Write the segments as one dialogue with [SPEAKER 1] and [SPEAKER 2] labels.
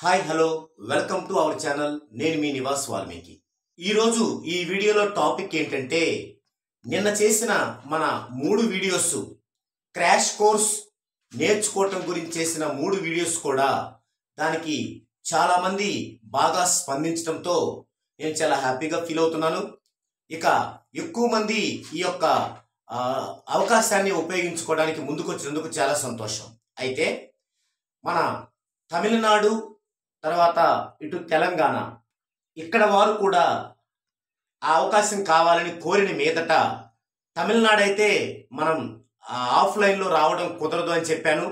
[SPEAKER 1] Hi hello welcome to our channel. నేను మీ నివాస్ వాల్మీకి. ఈరోజు ఈ వీడియోలో టాపిక్ ఏంటంటే, నిన్న చేసిన మన 3 వీడియోస్ క్రాష్ కోర్స్ నేర్చుకోవటం గురించి చేసిన 3 వీడియోస్ కూడా దానికి చాలామంది బాగా స్పందించడంతో నేను చాలా హ్యాపీగా ఫీల్ అవుతున్నాను. ఇక ఎక్కువ మంది ఈ యొక్క అవకాశాన్ని ఉపయోగించుకోవడానికి ముందుకొచ్చినందుకు చాలా సంతోషం. అయితే మన తమిళనాడు తర్వాత ఇటు తెలంగాణ ఇక్కడ వారు కూడా ఆ అవకాశం కావాలని కోరిన మీదట తమిళనాడు అయితే మనం ఆఫ్లైన్లో రావడం కుదరదు అని చెప్పాను.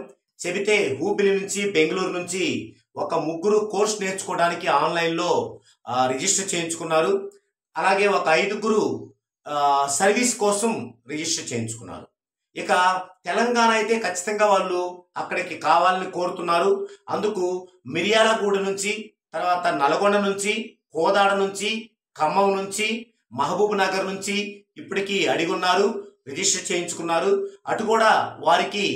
[SPEAKER 1] చెబితే హూబిలి నుంచి బెంగళూరు నుంచి ఒక 3 కోర్స్ నేర్చుకోవడానికి ఆన్లైన్లో రిజిస్టర్ చేయించుకున్నారు. అలాగే ఒక 5 సర్వీస్ కోసం రిజిస్టర్ చేయించుకున్నారు. ఇక తెలంగాణ అయితే ఖచ్చితంగా వాళ్ళు అక్కడికి కావాలని కోరుతున్నారు. అందుకు మిర్యాలగూడ నుంచి, తర్వాత నల్గొండ నుంచి, కోదాడ నుంచి, ఖమ్మం నుంచి, మహబూబ్ నగర్ నుంచి ఇప్పటికీ అడిగి ఉన్నారు, రిజిస్టర్ చేయించుకున్నారు. అటు కూడా వారికి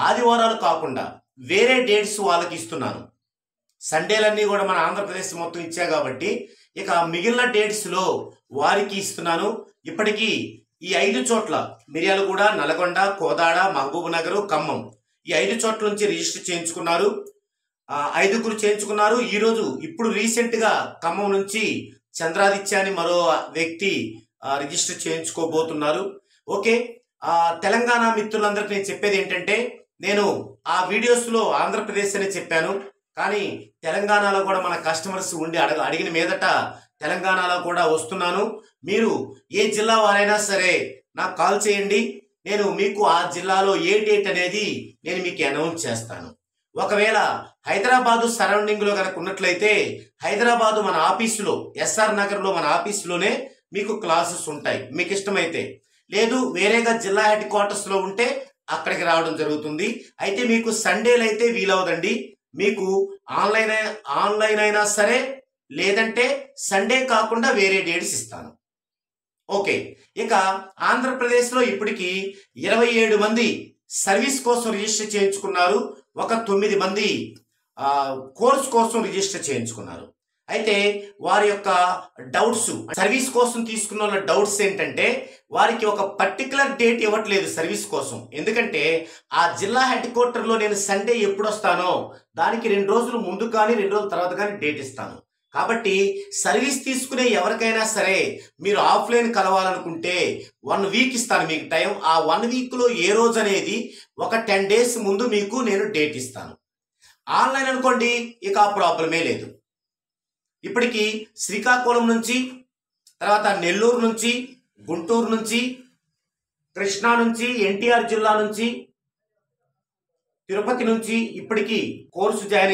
[SPEAKER 1] ఆదివారాలు కాకుండా వేరే డేట్స్ వాళ్ళకి ఇస్తున్నాను. సండేలన్నీ కూడా మన ఆంధ్రప్రదేశ్ మొత్తం ఇచ్చా కాబట్టి ఇక మిగిలిన డేట్స్లో వారికి ఇస్తున్నాను. ఇప్పటికీ ఈ 5 చోట్ల మిర్యాలగూడ, నల్గొండ, కోదాడ, మహబూబ్ నగర్, ఖమ్మం ఈ 5 చోట్ల నుంచి రిజిస్టర్ చేయించుకున్నారు. 5 చేయించుకున్నారు. ఈరోజు ఇప్పుడు రీసెంట్గా ఖమ్మం నుంచి చంద్రాదిత్య అని మరో వ్యక్తి రిజిస్టర్ చేయించుకోబోతున్నారు. ఓకే, తెలంగాణ మిత్రులందరికీ నేను చెప్పేది ఏంటంటే, నేను ఆ వీడియోస్లో ఆంధ్రప్రదేశ్ అని చెప్పాను, కానీ తెలంగాణలో కూడా మన కస్టమర్స్ ఉండి అడిగిన మీదట తెలంగాణలో కూడా వస్తున్నాను. మీరు ఏ జిల్లా వారైనా సరే నాకు కాల్ చేయండి. నేను మీకు ఆ జిల్లాలో ఏ డేట్ అనేది నేను మీకు అనౌన్స్ చేస్తాను. ఒకవేళ హైదరాబాదు సరౌండింగ్లో కనుక ఉన్నట్లయితే హైదరాబాదు మన ఆఫీసులో ఎస్ఆర్ నగర్లో మన ఆఫీసులోనే మీకు క్లాసెస్ ఉంటాయి మీకు ఇష్టమైతే. లేదు వేరేగా జిల్లా హెడ్ క్వార్టర్స్లో ఉంటే అక్కడికి రావడం జరుగుతుంది. అయితే మీకు సండేలు అయితే వీలవదండి. మీకు ఆన్లైన్ అయినా సరే, లేదంటే సండే కాకుండా వేరే డేట్స్ ఇస్తాను. ఓకే, ఇక ఆంధ్రప్రదేశ్లో ఇప్పటికి 27 మంది సర్వీస్ కోసం రిజిస్టర్ చేయించుకున్నారు. ఒక 9 మంది కోర్స్ కోసం రిజిస్టర్ చేయించుకున్నారు. అయితే వారి యొక్క డౌట్స్, సర్వీస్ కోసం తీసుకున్న వాళ్ళ డౌట్స్ ఏంటంటే, వారికి ఒక పర్టికులర్ డేట్ ఇవ్వట్లేదు సర్వీస్ కోసం. ఎందుకంటే ఆ జిల్లా హెడ్ క్వార్టర్లో నేను సండే ఎప్పుడు వస్తానో దానికి 2 రోజులు ముందు కానీ 2 రోజుల తర్వాత కానీ డేట్ ఇస్తాను. కాబట్టి సర్వీస్ తీసుకునే ఎవరికైనా సరే మీరు ఆఫ్లైన్ కలవాలనుకుంటే 1 వీక్ ఇస్తాను మీకు టైం. ఆ 1 వీక్లో ఏ రోజు అనేది ఒక 10 డేస్ ముందు మీకు నేను డేట్ ఇస్తాను. ఆన్లైన్ అనుకోండి, ఇక ఆ ప్రాబ్లమే లేదు. ఇప్పటికీ శ్రీకాకుళం నుంచి, తర్వాత నెల్లూరు నుంచి, గుంటూరు నుంచి, కృష్ణా నుంచి, ఎన్టీఆర్ జిల్లా నుంచి, తిరుపతి నుంచి ఇప్పటికీ కోర్సు జాయిన్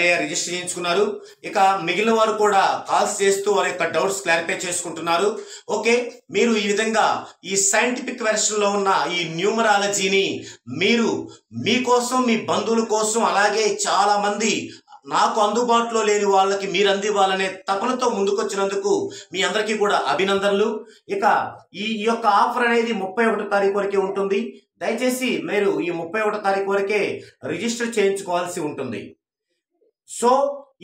[SPEAKER 1] అయ్యే రిజిస్టర్ చేయించుకున్నారు. ఇక మిగిలిన వారు కూడా కాల్స్ చేస్తూ వారి యొక్క డౌట్స్ క్లారిఫై చేసుకుంటున్నారు. ఓకే, మీరు ఈ విధంగా ఈ సైంటిఫిక్ వెర్షన్లో ఉన్న ఈ న్యూమరాలజీని మీరు మీకోసం, మీ బంధువుల కోసం, అలాగే చాలా మంది నాకు అందుబాటులో లేని వాళ్ళకి మీరు అందివ్వాలనే తపనతో ముందుకొచ్చినందుకు మీ అందరికీ కూడా అభినందనలు. ఇక ఈ యొక్క ఆఫర్ అనేది 31 తారీఖు వరకే ఉంటుంది. దయచేసి మీరు ఈ 31 తారీఖు వరకే రిజిస్టర్ చేయించుకోవాల్సి ఉంటుంది. సో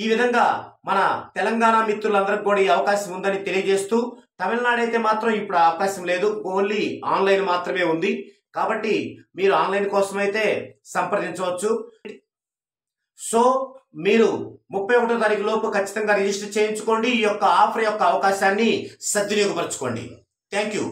[SPEAKER 1] ఈ విధంగా మన తెలంగాణ మిత్రులందరికీ కూడా ఈ అవకాశం ఉందని తెలియజేస్తూ, తమిళనాడు అయితే మాత్రం ఇప్పుడు అవకాశం లేదు, ఓన్లీ ఆన్లైన్ మాత్రమే ఉంది. కాబట్టి మీరు ఆన్లైన్ కోసం అయితే సంప్రదించవచ్చు. సో మీరు 31 తారీఖు లోపు ఖచ్చితంగా రిజిస్టర్ చేయించుకోండి. ఈ యొక్క ఆఫర్ యొక్క అవకాశాన్ని సద్వినియోగపరచుకోండి. Thank you.